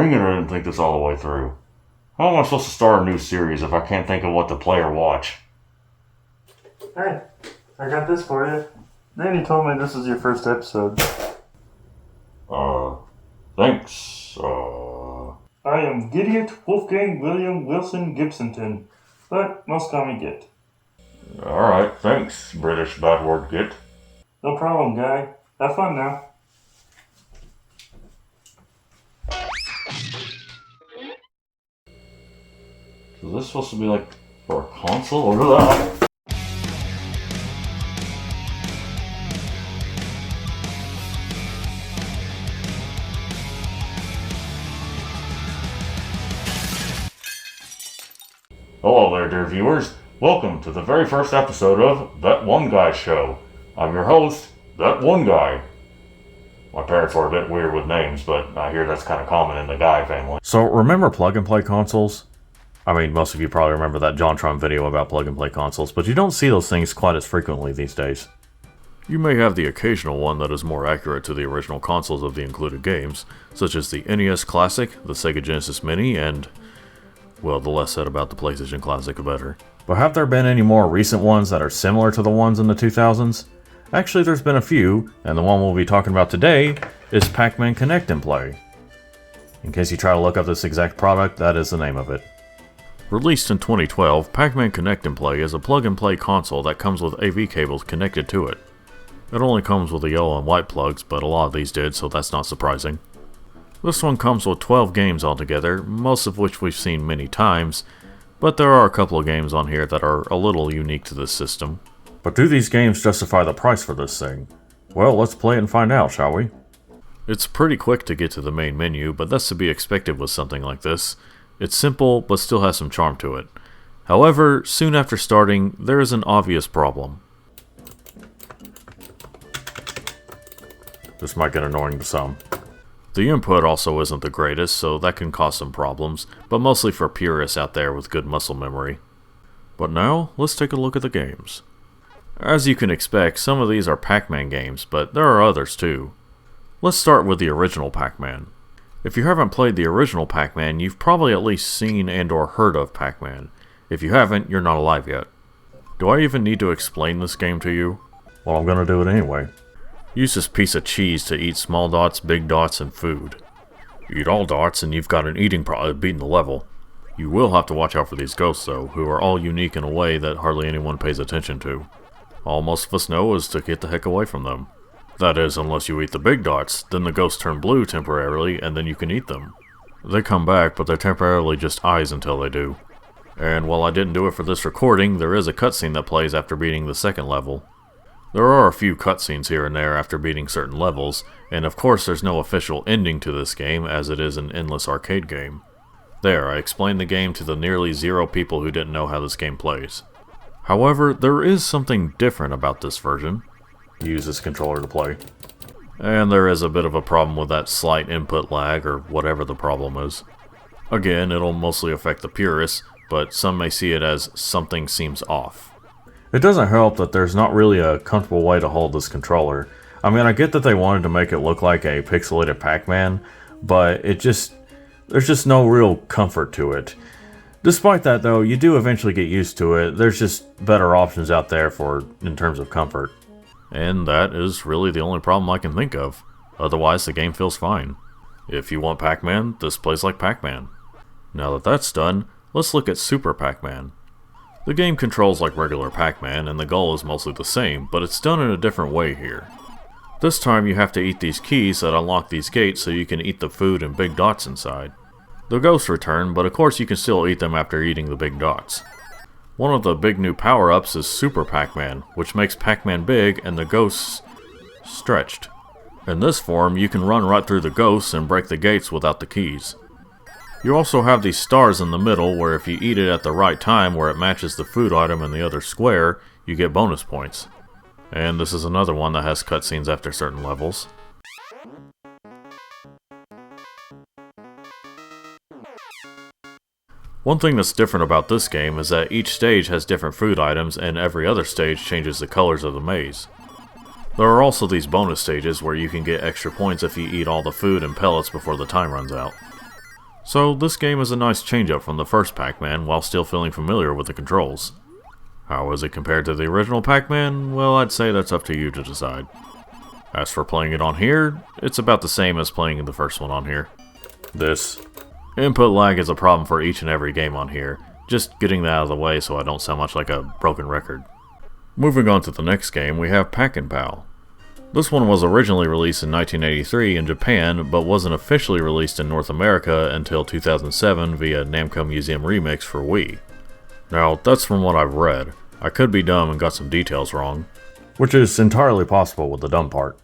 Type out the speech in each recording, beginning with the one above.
Dang it, I didn't think this all the way through. How am I supposed to start a new series if I can't think of what to play or watch? Hey, I got this for you. Danny told me this is your first episode. Thanks. I am Gideon Wolfgang William Wilson Gibsonton, but most call me Git. Alright, thanks, British bad word Git. No problem, guy. Have fun now. Is this supposed to be like for a console? Look at that! Hello there, dear viewers. Welcome to the very first episode of That One Guy Show. I'm your host, That One Guy. My parents were a bit weird with names, but I hear that's kind of common in the Guy family. So, remember plug-and-play consoles? I mean, most of you probably remember that JonTron video about plug-and-play consoles, but you don't see those things quite as frequently these days. You may have the occasional one that is more accurate to the original consoles of the included games, such as the NES Classic, the Sega Genesis Mini, and... well, the less said about the PlayStation Classic, the better. But have there been any more recent ones that are similar to the ones in the 2000s? Actually, there's been a few, and the one we'll be talking about today is Pac-Man Connect in play. In case you try to look up this exact product, that is the name of it. Released in 2012, Pac-Man Connect in Play is a plug-and-play console that comes with AV cables connected to it. It only comes with the yellow and white plugs, but a lot of these did, so that's not surprising. This one comes with 12 games altogether, most of which we've seen many times, but there are a couple of games on here that are a little unique to this system. But do these games justify the price for this thing? Well, let's play it and find out, shall we? It's pretty quick to get to the main menu, but that's to be expected with something like this. It's simple, but still has some charm to it. However, soon after starting, there is an obvious problem. This might get annoying to some. The input also isn't the greatest, so that can cause some problems, but mostly for purists out there with good muscle memory. But now, let's take a look at the games. As you can expect, some of these are Pac-Man games, but there are others too. Let's start with the original Pac-Man. If you haven't played the original Pac-Man, you've probably at least seen and or heard of Pac-Man. If you haven't, you're not alive yet. Do I even need to explain this game to you? Well, I'm gonna do it anyway. Use this piece of cheese to eat small dots, big dots, and food. Eat all dots and you've got an eating problem beating the level. You will have to watch out for these ghosts though, who are all unique in a way that hardly anyone pays attention to. All most of us know is to get the heck away from them. That is, unless you eat the big dots, then the ghosts turn blue temporarily and then you can eat them. They come back, but they're temporarily just eyes until they do. And while I didn't do it for this recording, there is a cutscene that plays after beating the second level. There are a few cutscenes here and there after beating certain levels, and of course there's no official ending to this game as it is an endless arcade game. There, I explained the game to the nearly 0 people who didn't know how this game plays. However, there is something different about this version. Use this controller to play. And there is a bit of a problem with that slight input lag or whatever the problem is. Again, it'll mostly affect the purists, but some may see it as something seems off. It doesn't help that there's not really a comfortable way to hold this controller. I mean, I get that they wanted to make it look like a pixelated Pac-Man, but there's just no real comfort to it. Despite that though, you do eventually get used to it. There's just better options out there in terms of comfort. And that is really the only problem I can think of. Otherwise, the game feels fine. If you want Pac-Man, this plays like Pac-Man. Now that that's done, let's look at Super Pac-Man. The game controls like regular Pac-Man, and the goal is mostly the same, but it's done in a different way here. This time you have to eat these keys that unlock these gates so you can eat the food and big dots inside. The ghosts return, but of course you can still eat them after eating the big dots. One of the big new power-ups is Super Pac-Man, which makes Pac-Man big and the ghosts stretched. In this form, you can run right through the ghosts and break the gates without the keys. You also have these stars in the middle where if you eat it at the right time where it matches the food item in the other square, you get bonus points. And this is another one that has cutscenes after certain levels. One thing that's different about this game is that each stage has different food items and every other stage changes the colors of the maze. There are also these bonus stages where you can get extra points if you eat all the food and pellets before the time runs out. So this game is a nice change up from the first Pac-Man while still feeling familiar with the controls. How is it compared to the original Pac-Man? Well, I'd say that's up to you to decide. As for playing it on here, it's about the same as playing the first one on here. This input lag is a problem for each and every game on here, just getting that out of the way so I don't sound much like a broken record. Moving on to the next game, we have Pac-N-Pal. This one was originally released in 1983 in Japan, but wasn't officially released in North America until 2007 via Namco Museum Remix for Wii. Now, that's from what I've read. I could be dumb and got some details wrong, which is entirely possible with the dumb part.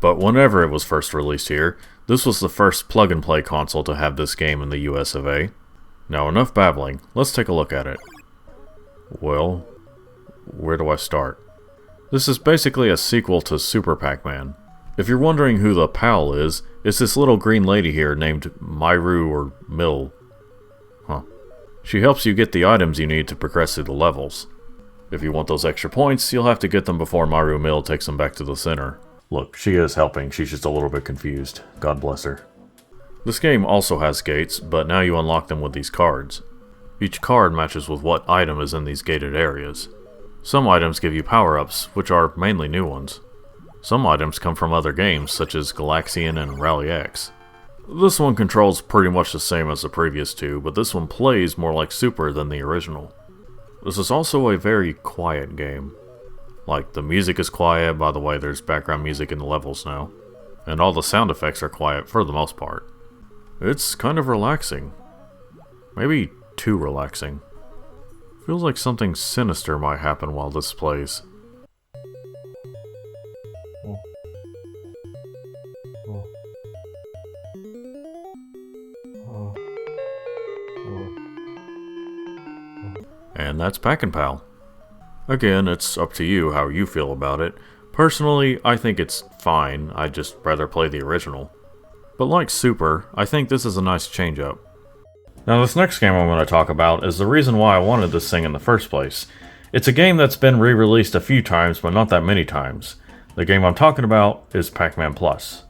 But whenever it was first released here, this was the first plug-and-play console to have this game in the US of A. Now, enough babbling, let's take a look at it. Well, where do I start? This is basically a sequel to Super Pac-Man. If you're wondering who the pal is, it's this little green lady here named Myru or Mill. She helps you get the items you need to progress through the levels. If you want those extra points, you'll have to get them before Myru Mill takes them back to the center. Look, she is helping, she's just a little bit confused. God bless her. This game also has gates, but now you unlock them with these cards. Each card matches with what item is in these gated areas. Some items give you power-ups, which are mainly new ones. Some items come from other games, such as Galaxian and Rally X. This one controls pretty much the same as the previous two, but this one plays more like Super than the original. This is also a very quiet game. Like, the music is quiet, by the way there's background music in the levels now. And all the sound effects are quiet for the most part. It's kind of relaxing. Maybe too relaxing. Feels like something sinister might happen while this plays. And that's Pac-N-Pal. Again, it's up to you how you feel about it. Personally, I think it's fine, I'd just rather play the original. But like Super, I think this is a nice change-up. Now this next game I'm going to talk about is the reason why I wanted this thing in the first place. It's a game that's been re-released a few times, but not that many times. The game I'm talking about is Pac-Man Plus.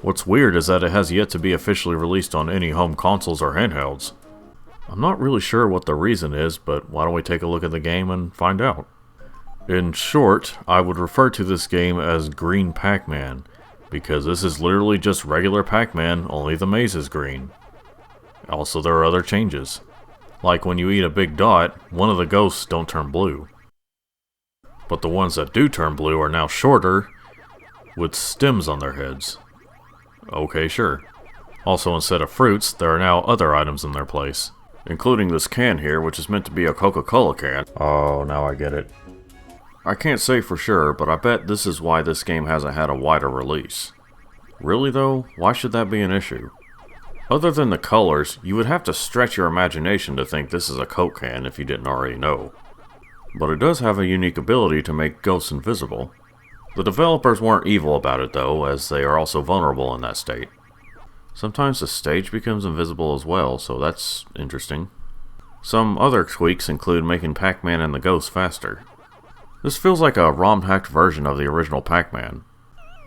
What's weird is that it has yet to be officially released on any home consoles or handhelds. I'm not really sure what the reason is, but why don't we take a look at the game and find out. In short, I would refer to this game as Green Pac-Man, because this is literally just regular Pac-Man, only the maze is green. Also, there are other changes. Like when you eat a big dot, one of the ghosts don't turn blue. But the ones that do turn blue are now shorter, with stems on their heads. Okay, sure. Also, instead of fruits, there are now other items in their place. Including this can here, which is meant to be a Coca-Cola can. Oh, now I get it. I can't say for sure, but I bet this is why this game hasn't had a wider release. Really though, why should that be an issue? Other than the colors, you would have to stretch your imagination to think this is a Coke can if you didn't already know. But it does have a unique ability to make ghosts invisible. The developers weren't evil about it though, as they are also vulnerable in that state. Sometimes the stage becomes invisible as well, so that's interesting. Some other tweaks include making Pac-Man and the ghosts faster. This feels like a ROM-hacked version of the original Pac-Man.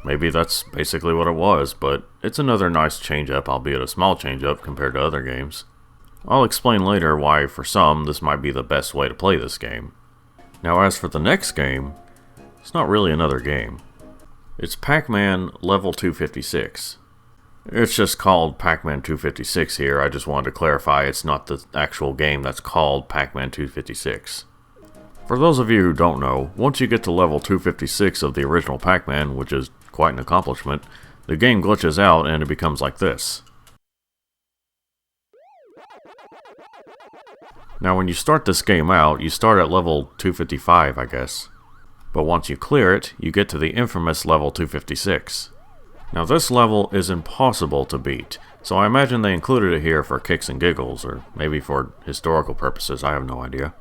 Maybe that's basically what it was, but it's another nice change-up, albeit a small change-up compared to other games. I'll explain later why, for some, this might be the best way to play this game. Now as for the next game, it's not really another game. It's Pac-Man Level 256. It's just called Pac-Man 256 here, I just wanted to clarify it's not the actual game that's called Pac-Man 256. For those of you who don't know, once you get to level 256 of the original Pac-Man, which is quite an accomplishment, the game glitches out and it becomes like this. Now when you start this game out, you start at level 255, I guess. But once you clear it, you get to the infamous level 256. Now this level is impossible to beat, so I imagine they included it here for kicks and giggles, or maybe for historical purposes, I have no idea.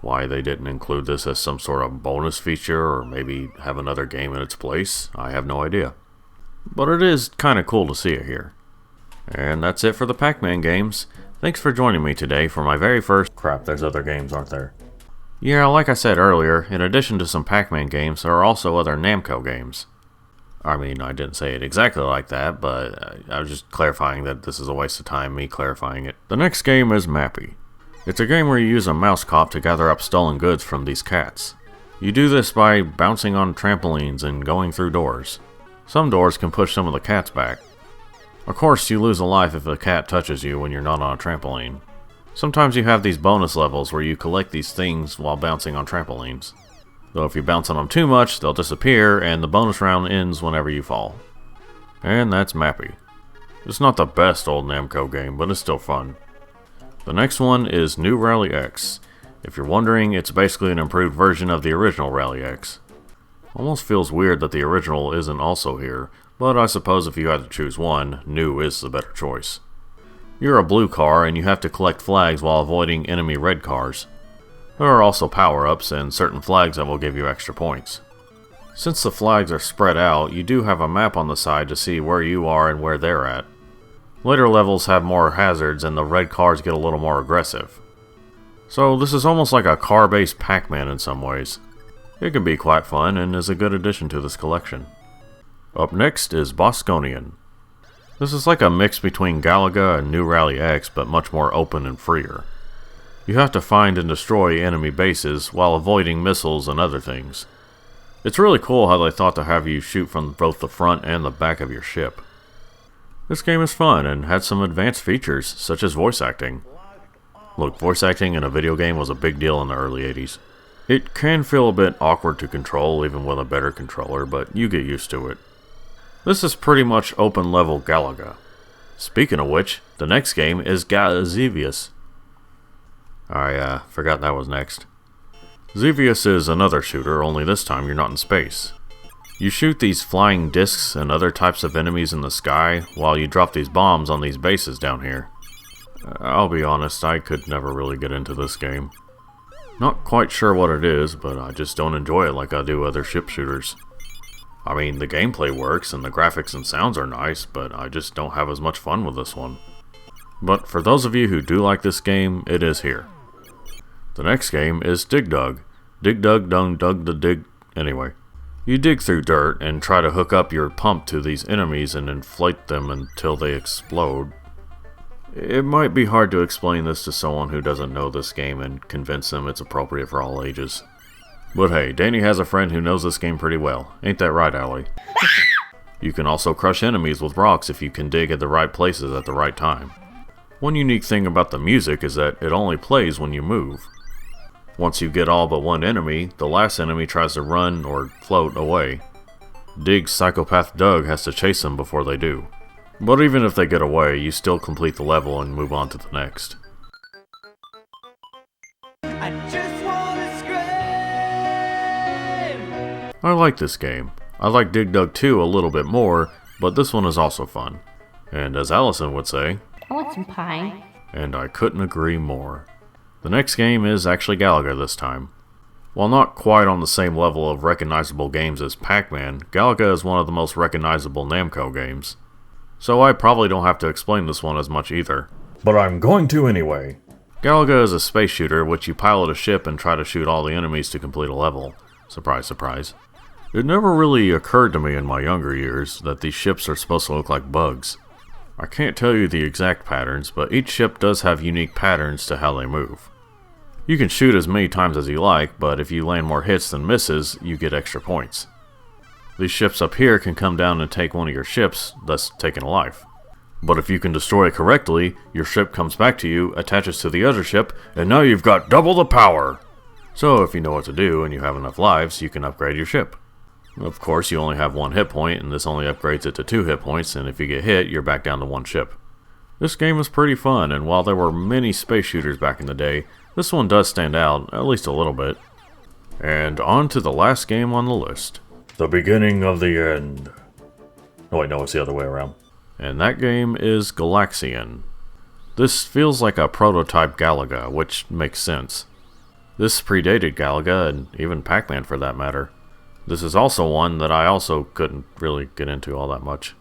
Why they didn't include this as some sort of bonus feature, or maybe have another game in its place, I have no idea. But it is kinda cool to see it here. And that's it for the Pac-Man games. Thanks for joining me today for my very first... Crap, there's other games, aren't there? Yeah, like I said earlier, in addition to some Pac-Man games, there are also other Namco games. I mean, I didn't say it exactly like that, but I was just clarifying that this is a waste of time, me clarifying it. The next game is Mappy. It's a game where you use a mouse cop to gather up stolen goods from these cats. You do this by bouncing on trampolines and going through doors. Some doors can push some of the cats back. Of course, you lose a life if a cat touches you when you're not on a trampoline. Sometimes you have these bonus levels where you collect these things while bouncing on trampolines. Though if you bounce on them too much, they'll disappear and the bonus round ends whenever you fall. And that's Mappy. It's not the best old Namco game, but it's still fun. The next one is New Rally X. If you're wondering, it's basically an improved version of the original Rally X. Almost feels weird that the original isn't also here, but I suppose if you had to choose one, New is the better choice. You're a blue car and you have to collect flags while avoiding enemy red cars. There are also power-ups and certain flags that will give you extra points. Since the flags are spread out, you do have a map on the side to see where you are and where they're at. Later levels have more hazards and the red cars get a little more aggressive. So this is almost like a car-based Pac-Man in some ways. It can be quite fun and is a good addition to this collection. Up next is Bosconian. This is like a mix between Galaga and New Rally X, but much more open and freer. You have to find and destroy enemy bases while avoiding missiles and other things. It's really cool how they thought to have you shoot from both the front and the back of your ship. This game is fun and had some advanced features, such as voice acting. Look, voice acting in a video game was a big deal in the early 80s. It can feel a bit awkward to control even with a better controller, but you get used to it. This is pretty much open level Galaga. Speaking of which, the next game is Xevious. I forgot that was next. Xevious is another shooter, only this time you're not in space. You shoot these flying discs and other types of enemies in the sky while you drop these bombs on these bases down here. I'll be honest, I could never really get into this game. Not quite sure what it is, but I just don't enjoy it like I do other ship shooters. I mean, the gameplay works and the graphics and sounds are nice, but I just don't have as much fun with this one. But for those of you who do like this game, it is here. The next game is Dig Dug. Dig Dug Dung Dug the Dig... Anyway. You dig through dirt and try to hook up your pump to these enemies and inflate them until they explode. It might be hard to explain this to someone who doesn't know this game and convince them it's appropriate for all ages. But hey, Danny has a friend who knows this game pretty well. Ain't that right, Allie? You can also crush enemies with rocks if you can dig at the right places at the right time. One unique thing about the music is that it only plays when you move. Once you get all but one enemy, the last enemy tries to run or float away. Dig's psychopath Doug has to chase them before they do. But even if they get away, you still complete the level and move on to the next. I just wanna scream! I like this game. I like Dig Dug 2 a little bit more, but this one is also fun. And as Allison would say, I want some pie. And I couldn't agree more. The next game is actually Galaga this time. While not quite on the same level of recognizable games as Pac-Man, Galaga is one of the most recognizable Namco games. So I probably don't have to explain this one as much either. But I'm going to anyway. Galaga is a space shooter which you pilot a ship and try to shoot all the enemies to complete a level. Surprise, surprise. It never really occurred to me in my younger years that these ships are supposed to look like bugs. I can't tell you the exact patterns, but each ship does have unique patterns to how they move. You can shoot as many times as you like, but if you land more hits than misses, you get extra points. These ships up here can come down and take one of your ships, thus taking a life. But if you can destroy it correctly, your ship comes back to you, attaches to the other ship, and now you've got double the power! So if you know what to do and you have enough lives, you can upgrade your ship. Of course, you only have one hit point, and this only upgrades it to 2 hit points, and if you get hit, you're back down to 1 ship. This game is pretty fun, and while there were many space shooters back in the day, this one does stand out, at least a little bit. And on to the last game on the list. The beginning of the end. Oh wait, no, it's the other way around. And that game is Galaxian. This feels like a prototype Galaga, which makes sense. This predated Galaga, and even Pac-Man for that matter. This is also one that I also couldn't really get into all that much.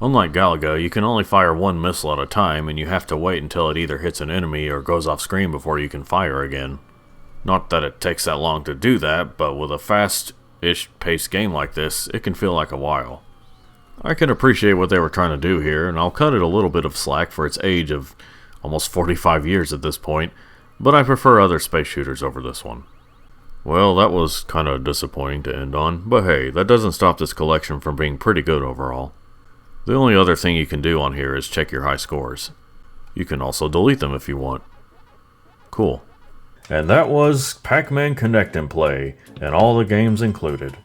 Unlike Galaga, you can only fire one missile at a time, and you have to wait until it either hits an enemy or goes off screen before you can fire again. Not that it takes that long to do that, but with a fast, short-ish paced game like this, it can feel like a while. I can appreciate what they were trying to do here, and I'll cut it a little bit of slack for its age of almost 45 years at this point, but I prefer other space shooters over this one. Well, that was kind of disappointing to end on, but hey, that doesn't stop this collection from being pretty good overall. The only other thing you can do on here is check your high scores. You can also delete them if you want. Cool. And that was Pac-Man Connect and Play, and all the games included.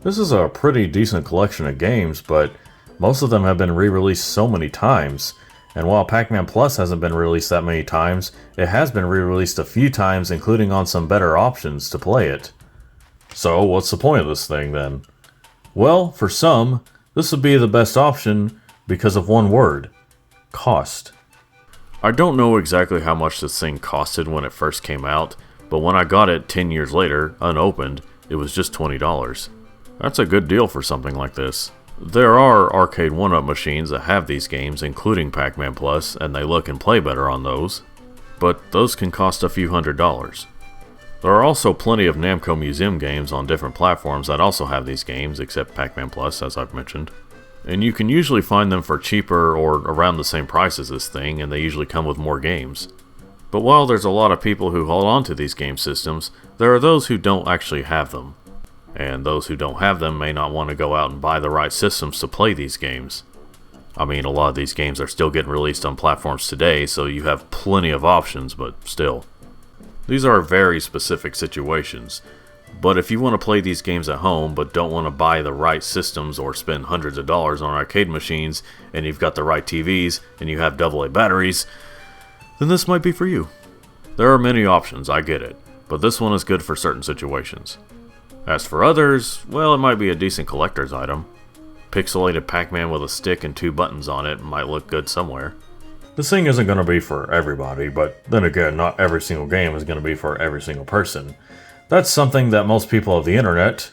This is a pretty decent collection of games, but most of them have been re-released so many times, and while Pac-Man Plus hasn't been released that many times, it has been re-released a few times, including on some better options to play it. So what's the point of this thing then? Well, for some, this would be the best option because of one word: cost. I don't know exactly how much this thing costed when it first came out, but when I got it 10 years later, unopened, it was just $20. That's a good deal for something like this. There are arcade 1-up machines that have these games, including Pac-Man Plus, and they look and play better on those, but those can cost a few $100s. There are also plenty of Namco Museum games on different platforms that also have these games, except Pac-Man Plus, as I've mentioned. And you can usually find them for cheaper or around the same price as this thing, and they usually come with more games. But while there's a lot of people who hold on to these game systems, there are those who don't actually have them. And those who don't have them may not want to go out and buy the right systems to play these games. I mean, a lot of these games are still getting released on platforms today, so you have plenty of options, but still. These are very specific situations. But if you want to play these games at home but don't want to buy the right systems or spend hundreds of dollars on arcade machines, and you've got the right TVs and you have AA batteries, then this might be for you. There are many options, I get it, but this one is good for certain situations. As for others, well, it might be a decent collector's item. Pixelated Pac-Man with a stick and 2 buttons on it might look good somewhere. This thing isn't going to be for everybody, but then again, not every single game is going to be for every single person. That's something that most people of the internet,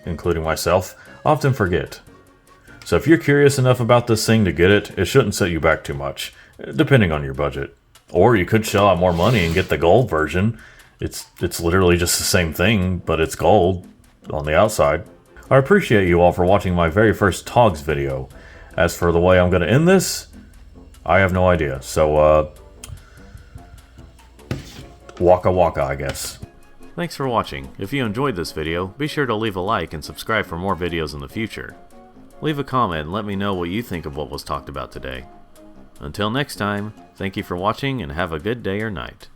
including myself, often forget. So if you're curious enough about this thing to get it, it shouldn't set you back too much, depending on your budget. Or you could shell out more money and get the gold version. It's literally just the same thing, but it's gold on the outside. I appreciate you all for watching my very first TOGS video. As for the way I'm going to end this, I have no idea. So, waka waka, I guess. Thanks for watching. If you enjoyed this video, be sure to leave a like and subscribe for more videos in the future. Leave a comment and let me know what you think of what was talked about today. Until next time, thank you for watching and have a good day or night.